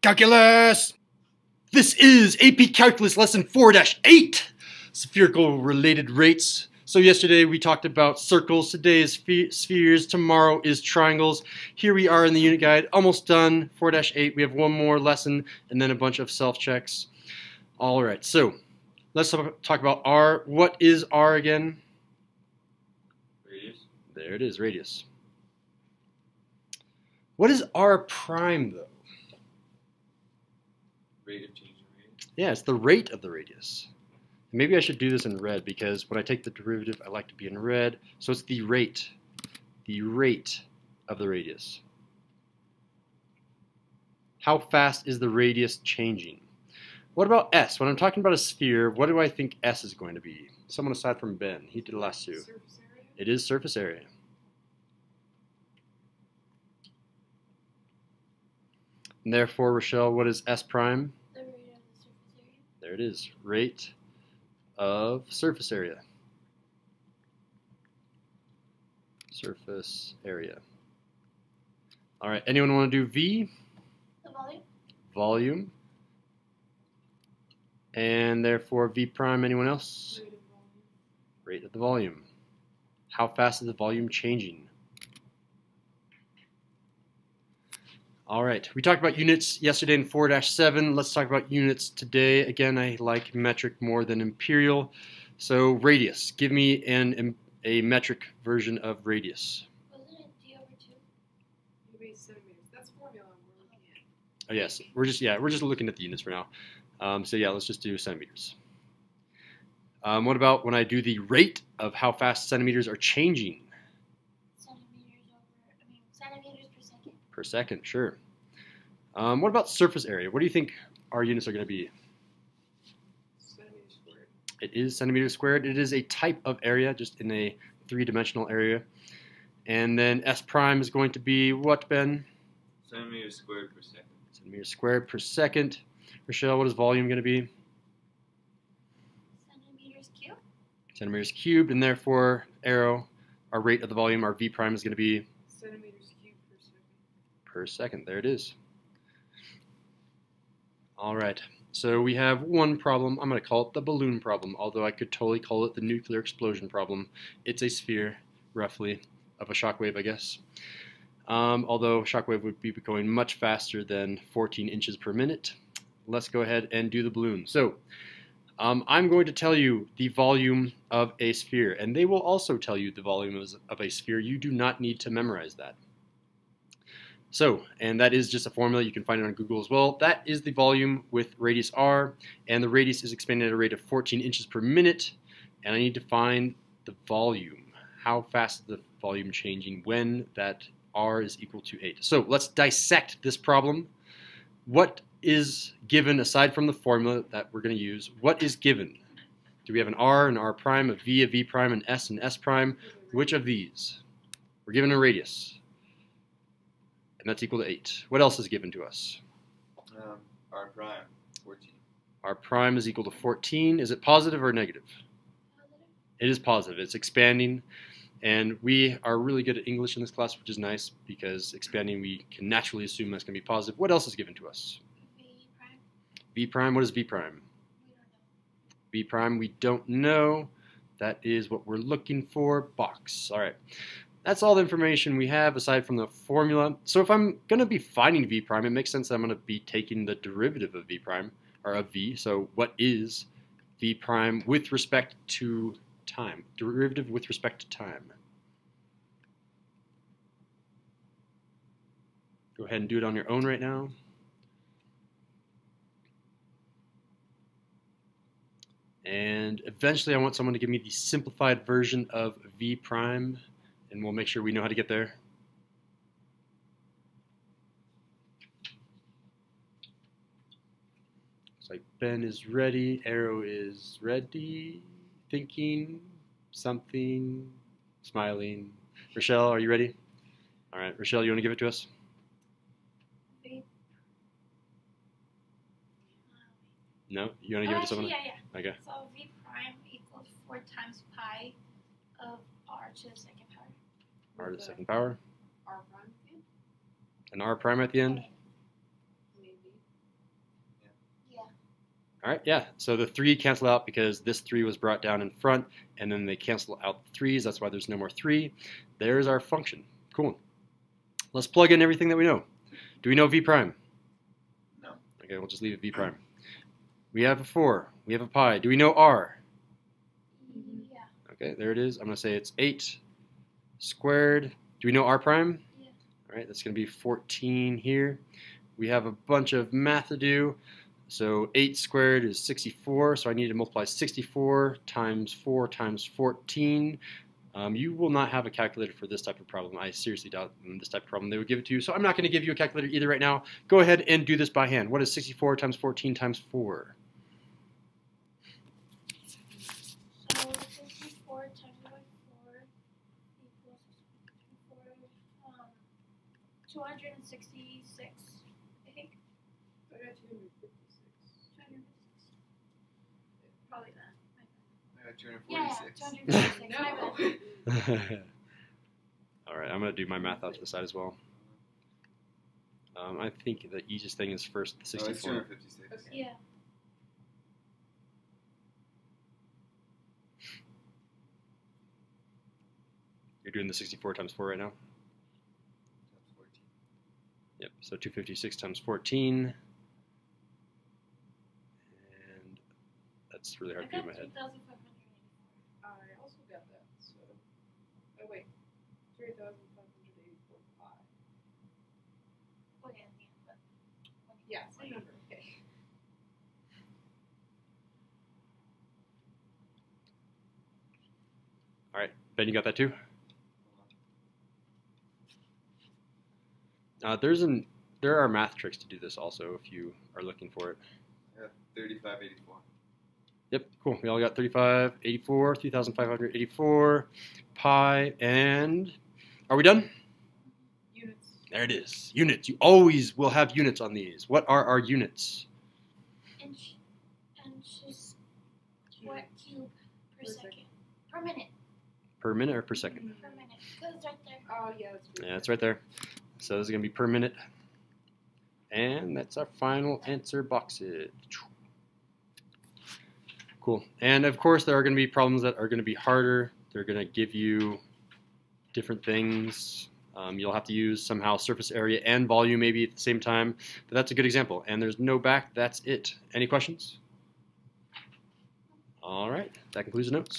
Calculus! This is AP Calculus Lesson 4-8, spherical related rates. So yesterday we talked about circles, today is spheres, tomorrow is triangles. Here we are in the unit guide, almost done, 4-8. We have one more lesson and then a bunch of self-checks. Alright, so let's talk about R. What is R again? Radius. There it is, radius. What is R prime though? Rate of change in radius. Yeah, it's the rate of the radius. Maybe I should do this in red because when I take the derivative, I like to be in red. So it's the rate of the radius. How fast is the radius changing? What about S? When I'm talking about a sphere, what do I think S is going to be? Someone aside from Ben. He did the last two. Surface area? It is surface area. And therefore, Rochelle, what is S prime? The rate of the surface area. There it is. Rate of surface area. Surface area. All right, anyone want to do V? The volume? Volume. And therefore V prime, anyone else? Rate of volume. Rate of the volume. How fast is the volume changing? All right, we talked about units yesterday in 4-7. Let's talk about units today. Again, I like metric more than imperial. So radius, give me a metric version of radius. Wasn't it d over 2? You made centimeters. That's formula we're looking at. Oh yes, we're just looking at the units for now. So yeah, let's just do centimeters. What about when I do the rate of how fast centimeters are changing? Centimeters per second. Per second, sure. What about surface area? What do you think our units are going to be? Centimeters squared. It is centimeters squared. It is a type of area, just in a three-dimensional area. And then S prime is going to be what, Ben? Centimeters squared per second. Centimeters squared per second. Rochelle, what is volume going to be? Centimeters cubed. Centimeters cubed, and therefore, arrow, our rate of the volume, our V prime is going to be? Centimeters cubed per second. Per second. There it is. All right. So we have one problem. I'm going to call it the balloon problem, although I could totally call it the nuclear explosion problem. It's a sphere, roughly, of a shockwave, I guess. Although shockwave would be going much faster than 14 inches per minute. Let's go ahead and do the balloon. So I'm going to tell you the volume of a sphere, and they will also tell you the volume of a sphere. You do not need to memorize that. So, and that is just a formula. You can find it on Google as well. That is the volume with radius r, and the radius is expanding at a rate of 14 inches per minute, and I need to find the volume. How fast is the volume changing when that r is equal to 8? So let's dissect this problem. What is given aside from the formula that we're going to use? What is given? Do we have an r, an r prime, a v prime, an s prime? Which of these? We're given a radius. And that's equal to 8. What else is given to us? R prime, 14. R prime is equal to 14. Is it positive or negative? Positive. It is positive. It's expanding. And we are really good at English in this class, which is nice because expanding we can naturally assume that's going to be positive. What else is given to us? V prime. V prime. What is V prime? We don't know. V prime we don't know. That is what we're looking for. Box. All right. That's all the information we have aside from the formula. So if I'm going to be finding V prime, it makes sense that I'm going to be taking the derivative of V prime, or of V. So what is V prime with respect to time? Derivative with respect to time. Go ahead and do it on your own right now. And eventually I want someone to give me the simplified version of V prime. And we'll make sure we know how to get there. Looks like Ben is ready. Arrow is ready. Thinking something. Smiling. Rochelle, are you ready? All right, Rochelle, you want to give it to us? V. No? You want to give it to someone? Yeah. Okay. So V prime equals 4 times pi of r to the second power. R to the second power. R prime again? An R prime at the end. Maybe. Yeah. All right, yeah. So the 3 cancel out because this 3 was brought down in front, and then they cancel out the 3's. That's why there's no more 3. There's our function. Cool. Let's plug in everything that we know. Do we know v prime? No. Okay, we'll just leave it v prime. We have a 4. We have a pi. Do we know r? Yeah. Okay, there it is. I'm going to say it's 8 squared. Do we know r prime? Yeah. All right, that's going to be 14 here. We have a bunch of math to do. So 8 squared is 64, so I need to multiply 64 times 4 times 14. You will not have a calculator for this type of problem. I seriously doubt this type of problem they would give it to you. So I'm not going to give you a calculator either right now. Go ahead and do this by hand. What is 64 times 14 times 4? So 54 times by 4 equals 266, I think. I got 256. 256. Probably that. I got Yeah, 246. 256. My No. bad. All right, I'm going to do my math out to the side as well. I think the easiest thing is first the Oh, it's 64. 256. Okay. Yeah. You're doing the 64 times 4 right now? Times 14. Yep, so 256 times 14. And that's really I hard to do got in my head. 3,584. I also got that, so. Oh, wait. 3,584 pi. Oh, yeah, yeah, but. Yeah, same number. Okay. All right, Ben, you got that too? There are math tricks to do this also if you are looking for it. I got 3584. Yep, cool. We all got 3584, 3,584, pi, and are we done? Units. There it is. Units. You always will have units on these. What are our units? Inches square cube per Per second. Per minute. Per minute or per second? Per minute. Because it's right there. Oh, yeah, that's right. Yeah, it's right there. So this is going to be per minute. And that's our final answer boxes. Cool. And of course, there are going to be problems that are going to be harder. They're going to give you different things. You'll have to use somehow surface area and volume maybe at the same time. But that's a good example. And there's no back. That's it. Any questions? All right. That concludes the notes.